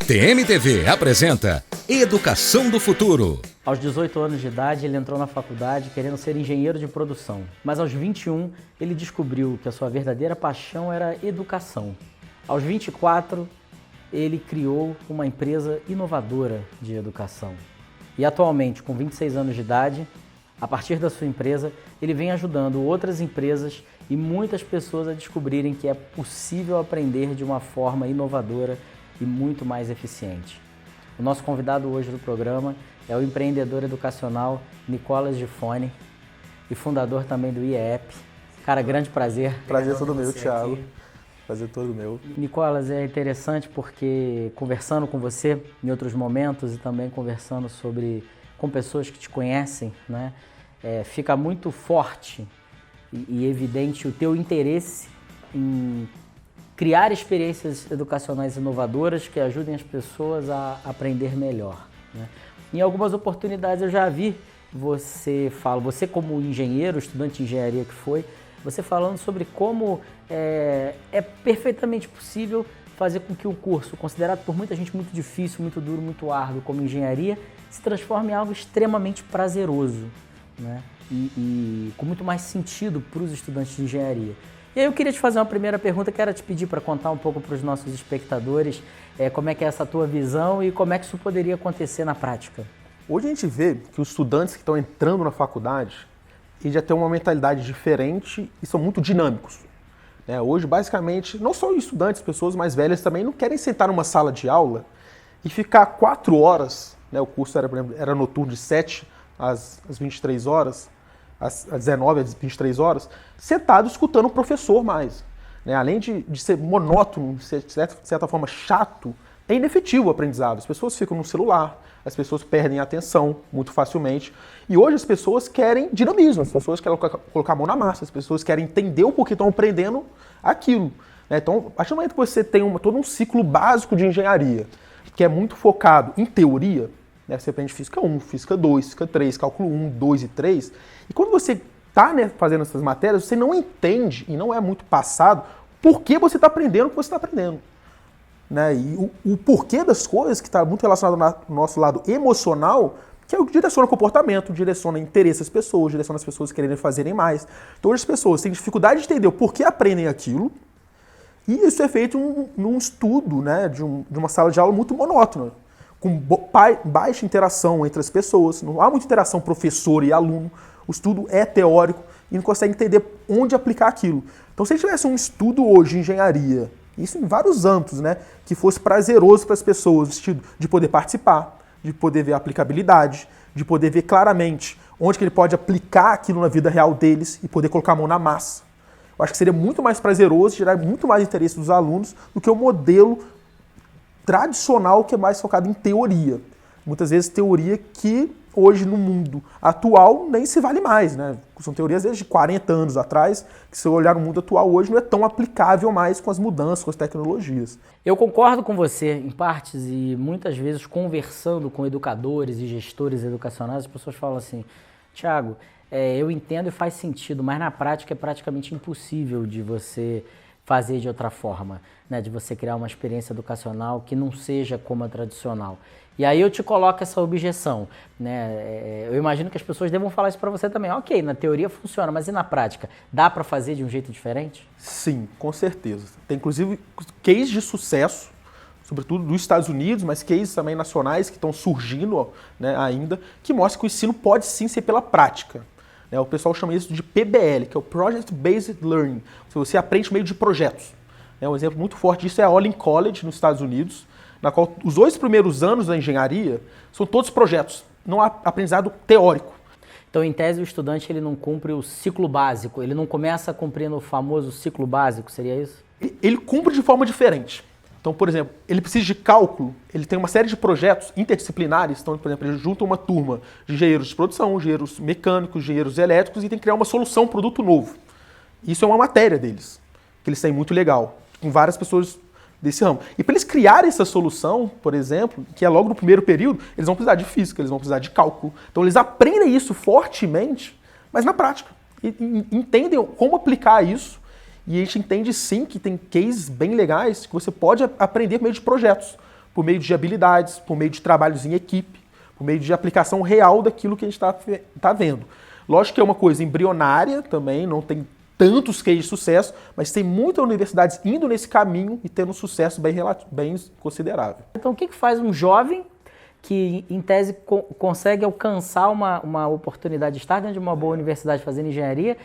CTM TV apresenta Educação do Futuro. Aos 18 anos de idade, ele entrou na faculdade querendo ser engenheiro de produção. Mas aos 21, ele descobriu que a sua verdadeira paixão era educação. Aos 24, ele criou uma empresa inovadora de educação. E atualmente, com 26 anos de idade, a partir da sua empresa, ele vem ajudando outras empresas e muitas pessoas a descobrirem que é possível aprender de uma forma inovadora e muito mais eficiente. O nosso convidado hoje do programa é o empreendedor educacional Nicolas Gifone e fundador também do IEP. Cara, grande prazer. Prazer todo meu, Thiago. Prazer todo meu. Nicolas, é interessante porque conversando com você em outros momentos e também conversando com pessoas que te conhecem, né, fica muito forte e evidente o teu interesse em criar experiências educacionais inovadoras que ajudem as pessoas a aprender melhor, né? Em algumas oportunidades eu já vi você como engenheiro, estudante de engenharia que foi, você falando sobre como é perfeitamente possível fazer com que um curso, considerado por muita gente muito difícil, muito duro, muito árduo, como engenharia, se transforme em algo extremamente prazeroso, né? E com muito mais sentido para os estudantes de engenharia. E aí eu queria te fazer uma primeira pergunta, que era te pedir para contar um pouco para os nossos espectadores como é que é essa tua visão e como é que isso poderia acontecer na prática. Hoje a gente vê que os estudantes que estão entrando na faculdade, eles já têm uma mentalidade diferente e são muito dinâmicos. Hoje, basicamente, não só estudantes, pessoas mais velhas também não querem sentar numa sala de aula e ficar 4 horas, o curso era noturno de 7 às 23 horas, às 19 às 23 horas, sentado escutando o professor mais. Além de ser monótono, de certa forma chato, é inefetivo o aprendizado. As pessoas ficam no celular, as pessoas perdem a atenção muito facilmente. E hoje as pessoas querem dinamismo, as pessoas querem colocar a mão na massa, as pessoas querem entender o porquê estão aprendendo aquilo. Então, a partir do momento que você tem todo um ciclo básico de engenharia, que é muito focado em teoria, você aprende Física 1, Física 2, Física 3, Cálculo 1, 2 e 3. E quando você está fazendo essas matérias, você não entende, e não é muito passado, por que você está aprendendo o que você está aprendendo. E o porquê das coisas, que está muito relacionado ao nosso lado emocional, que é o que direciona o comportamento, direciona interesse das pessoas, direciona as pessoas quererem fazerem mais. Então, as pessoas têm dificuldade de entender o porquê aprendem aquilo, e isso é feito num estudo, de uma sala de aula muito monótona, com baixa interação entre as pessoas, não há muita interação professor e aluno, o estudo é teórico e não consegue entender onde aplicar aquilo. Então, se a gente tivesse um estudo hoje de engenharia, isso em vários âmbitos, que fosse prazeroso para as pessoas, no sentido de poder participar, de poder ver a aplicabilidade, de poder ver claramente onde que ele pode aplicar aquilo na vida real deles e poder colocar a mão na massa. Eu acho que seria muito mais prazeroso, gerar muito mais interesse dos alunos do que o modelo tradicional, que é mais focado em teoria. Muitas vezes teoria que hoje no mundo atual nem se vale mais, São teorias desde 40 anos atrás, que se eu olhar no mundo atual hoje não é tão aplicável mais com as mudanças, com as tecnologias. Eu concordo com você em partes e muitas vezes conversando com educadores e gestores educacionais, as pessoas falam assim: Thiago, eu entendo e faz sentido, mas na prática é praticamente impossível de você fazer de outra forma, de você criar uma experiência educacional que não seja como a tradicional. E aí eu te coloco essa objeção, eu imagino que as pessoas devam falar isso para você também. Ok, na teoria funciona, mas e na prática? Dá para fazer de um jeito diferente? Sim, com certeza. Tem inclusive cases de sucesso, sobretudo dos Estados Unidos, mas cases também nacionais que estão surgindo ainda, que mostram que o ensino pode sim ser pela prática. O pessoal chama isso de PBL, que é o Project Based Learning. Você aprende por meio de projetos. Um exemplo muito forte disso é a Olin College, nos Estados Unidos, na qual os 2 primeiros anos da engenharia são todos projetos, não há aprendizado teórico. Então, em tese, o estudante ele não cumpre o ciclo básico, ele não começa cumprindo o famoso ciclo básico, seria isso? Ele cumpre de forma diferente. Então, por exemplo, ele precisa de cálculo, ele tem uma série de projetos interdisciplinares. Então, por exemplo, ele junta uma turma de engenheiros de produção, engenheiros mecânicos, engenheiros elétricos e tem que criar uma solução, um produto novo. Isso é uma matéria deles, que eles têm muito legal, com várias pessoas desse ramo. E para eles criarem essa solução, por exemplo, que é logo no primeiro período, eles vão precisar de física, eles vão precisar de cálculo. Então, eles aprendem isso fortemente, mas na prática. E entendem como aplicar isso. E a gente entende sim que tem cases bem legais que você pode aprender por meio de projetos. por meio de habilidades, por meio de trabalhos em equipe, por meio de aplicação real daquilo que a gente está vendo. Lógico que é uma coisa embrionária também, não tem tantos cases de sucesso, mas tem muitas universidades indo nesse caminho e tendo um sucesso bem considerável. Então, o que faz um jovem que, em tese, consegue alcançar uma oportunidade de estar dentro de uma boa universidade fazendo engenharia,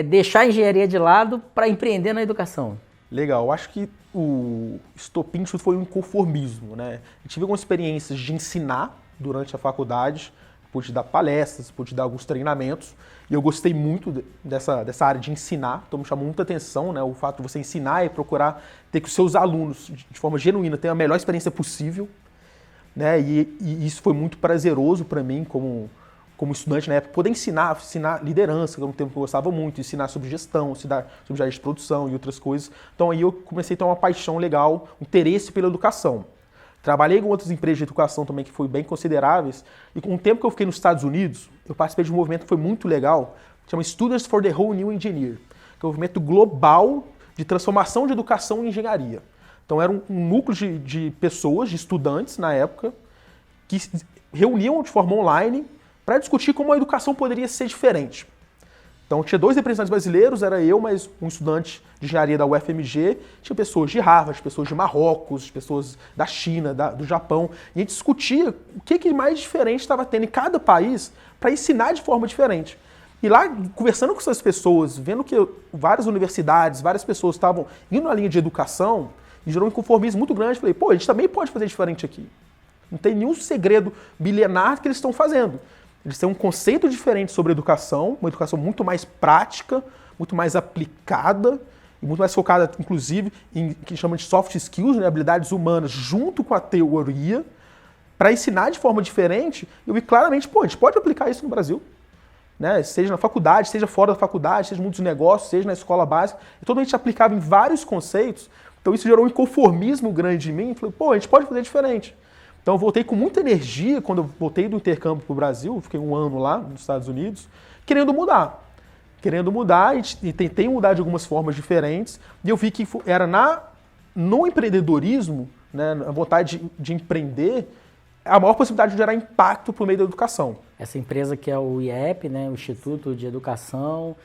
deixar a engenharia de lado para empreender na educação? Legal, eu acho que o estopim disso foi um inconformismo, né? Eu tive algumas experiências de ensinar durante a faculdade, pude dar palestras, pude dar alguns treinamentos, e eu gostei muito dessa área de ensinar, então me chamou muita atenção, né? O fato de você ensinar e procurar ter que os seus alunos, de forma genuína, tenham a melhor experiência possível, né? E isso foi muito prazeroso para mim como estudante na época, poder ensinar liderança, que é um tema que eu gostava muito, ensinar sobre gestão, ensinar sobre área de produção e outras coisas. Então aí eu comecei a ter uma paixão legal, um interesse pela educação. Trabalhei com outras empresas de educação também que foram bem consideráveis, e com o tempo que eu fiquei nos Estados Unidos, eu participei de um movimento que foi muito legal, que chama Students for the Whole New Engineer, que é um movimento global de transformação de educação em engenharia. Então era um núcleo de pessoas, de estudantes na época, que se reuniam de forma online para discutir como a educação poderia ser diferente. Então tinha 2 representantes brasileiros, era eu, mais um estudante de engenharia da UFMG, tinha pessoas de Harvard, pessoas de Marrocos, pessoas da China, do Japão, e a gente discutia o que mais diferente estava tendo em cada país para ensinar de forma diferente. E lá, conversando com essas pessoas, vendo que várias universidades, várias pessoas estavam indo na linha de educação, e gerou um inconformismo muito grande, falei, pô, a gente também pode fazer diferente aqui. Não tem nenhum segredo milenar que eles estão fazendo. Eles têm um conceito diferente sobre educação, uma educação muito mais prática, muito mais aplicada, e muito mais focada, inclusive, em que chama de soft skills, né, habilidades humanas, junto com a teoria, para ensinar de forma diferente. Eu vi claramente, pô, a gente pode aplicar isso no Brasil, né? Seja na faculdade, seja fora da faculdade, seja no mundo dos negócios, seja na escola básica, é totalmente aplicável em vários conceitos. Então isso gerou um inconformismo grande em mim, falei, pô, a gente pode fazer diferente. Então eu voltei com muita energia quando eu voltei do intercâmbio para o Brasil, fiquei um ano lá nos Estados Unidos, querendo mudar e tentei mudar de algumas formas diferentes, e eu vi que era no empreendedorismo, né, a vontade de empreender, a maior possibilidade de gerar impacto por meio da educação. Essa empresa que é o IEP, né, o Instituto de Educação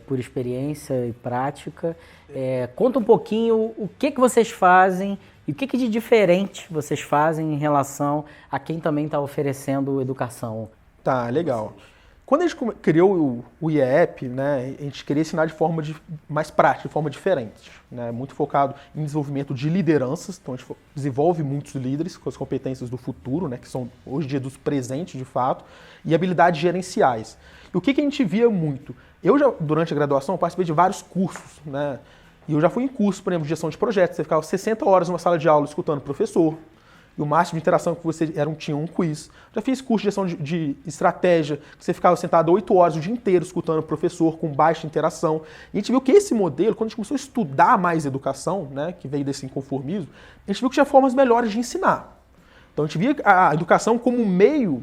por Experiência e Prática, conta um pouquinho o que vocês fazem e o que de diferente vocês fazem em relação a quem também está oferecendo educação. Tá, legal. Quando a gente criou o IEP, né, a gente queria ensinar de forma mais prática, de forma diferente, né, muito focado em desenvolvimento de lideranças. Então a gente desenvolve muitos líderes com as competências do futuro, né, que são hoje em dia dos presentes de fato, e habilidades gerenciais. E o que a gente via muito? Eu já, durante a graduação, participei de vários cursos, né, e eu já fui em curso, por exemplo, de gestão de projetos. Você ficava 60 horas numa sala de aula escutando o professor, e o máximo de interação que você tinha um quiz. Já fiz curso de gestão de estratégia, que você ficava sentado 8 horas o dia inteiro escutando o professor, com baixa interação. E a gente viu que esse modelo, quando a gente começou a estudar mais educação, né, que veio desse inconformismo, a gente viu que tinha formas melhores de ensinar. Então a gente via a educação como um meio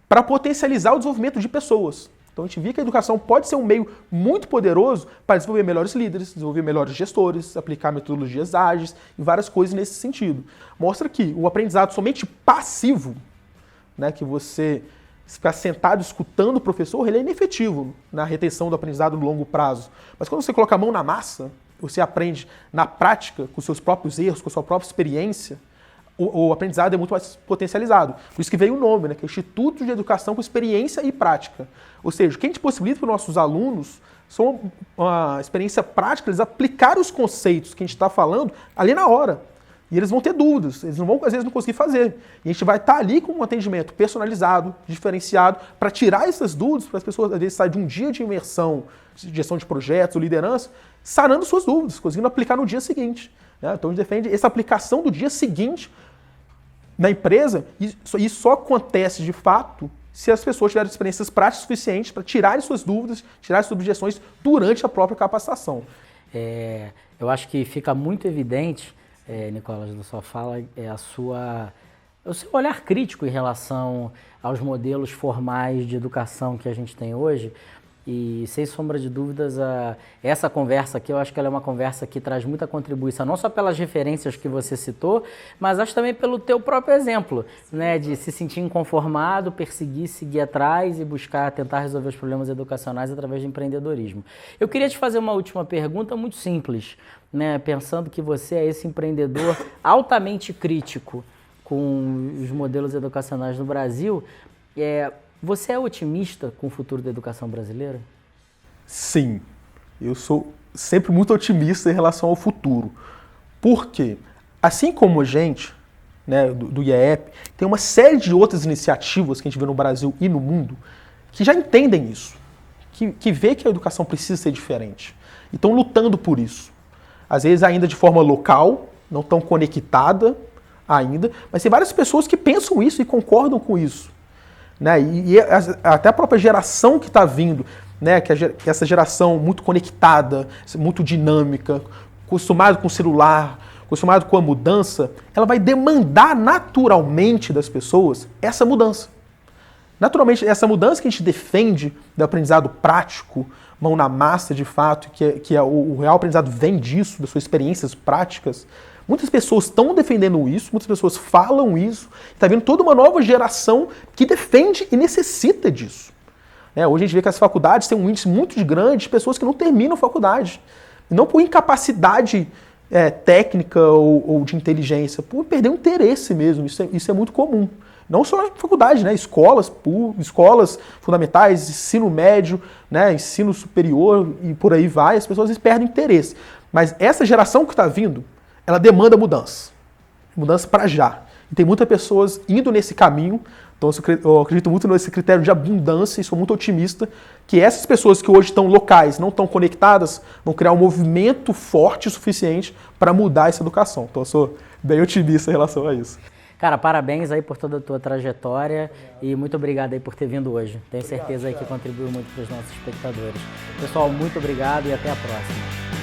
para potencializar o desenvolvimento de pessoas. Então a gente via que a educação pode ser um meio muito poderoso para desenvolver melhores líderes, desenvolver melhores gestores, aplicar metodologias ágeis e várias coisas nesse sentido. Mostra que o aprendizado somente passivo, né, que você ficar sentado escutando o professor, ele é inefetivo na retenção do aprendizado no longo prazo. Mas quando você coloca a mão na massa, você aprende na prática, com seus próprios erros, com a sua própria experiência, o aprendizado é muito mais potencializado. Por isso que veio o nome, né, que é o Instituto de Educação com Experiência e Prática. Ou seja, o que a gente possibilita para os nossos alunos são uma experiência prática, eles aplicarem os conceitos que a gente está falando ali na hora. E eles vão ter dúvidas, eles não vão, às vezes, não conseguir fazer. E a gente vai estar ali com um atendimento personalizado, diferenciado, para tirar essas dúvidas, para as pessoas, às vezes, saírem de um dia de imersão, de gestão de projetos ou liderança, sanando suas dúvidas, conseguindo aplicar no dia seguinte. Né? Então a gente defende essa aplicação do dia seguinte na empresa, e isso só acontece de fato se as pessoas tiverem experiências práticas suficientes para tirarem suas dúvidas, tirarem suas objeções durante a própria capacitação. Eu acho que fica muito evidente, Nicolas, da sua fala, o seu olhar crítico em relação aos modelos formais de educação que a gente tem hoje, E sem sombra de dúvidas, essa conversa aqui, eu acho que ela é uma conversa que traz muita contribuição, não só pelas referências que você citou, mas acho também pelo teu próprio exemplo, né, de se sentir inconformado, perseguir, seguir atrás e buscar tentar resolver os problemas educacionais através de empreendedorismo. Eu queria te fazer uma última pergunta muito simples, né, pensando que você é esse empreendedor altamente crítico com os modelos educacionais no Brasil, você é otimista com o futuro da educação brasileira? Sim, eu sou sempre muito otimista em relação ao futuro. Por quê? Assim como a gente, né, do IEP, tem uma série de outras iniciativas que a gente vê no Brasil e no mundo que já entendem isso, que vê que a educação precisa ser diferente e estão lutando por isso. Às vezes ainda de forma local, não tão conectada ainda, mas tem várias pessoas que pensam isso e concordam com isso. Né? E até a própria geração que está vindo, né? Que essa geração muito conectada, muito dinâmica, acostumada com o celular, acostumada com a mudança, ela vai demandar naturalmente das pessoas essa mudança. Naturalmente, essa mudança que a gente defende do aprendizado prático, mão na massa de fato, que o real aprendizado vem disso, das suas experiências práticas. Muitas pessoas estão defendendo isso, muitas pessoas falam isso, está vindo toda uma nova geração que defende e necessita disso. Hoje a gente vê que as faculdades têm um índice muito grande de pessoas que não terminam a faculdade. E não por incapacidade técnica ou de inteligência, por perder o interesse mesmo, isso é muito comum. Não só em faculdade, né? Escolas fundamentais, ensino médio, né? Ensino superior e por aí vai, as pessoas perdem interesse. Mas essa geração que está vindo, ela demanda mudança para já. E tem muitas pessoas indo nesse caminho, então eu acredito muito nesse critério de abundância e sou muito otimista que essas pessoas que hoje estão locais, não estão conectadas, vão criar um movimento forte o suficiente para mudar essa educação. Então eu sou bem otimista em relação a isso. Cara, parabéns aí por toda a tua trajetória e muito obrigado aí por ter vindo hoje. Tenho certeza aí que contribuiu muito para os nossos espectadores. Pessoal, muito obrigado e até a próxima.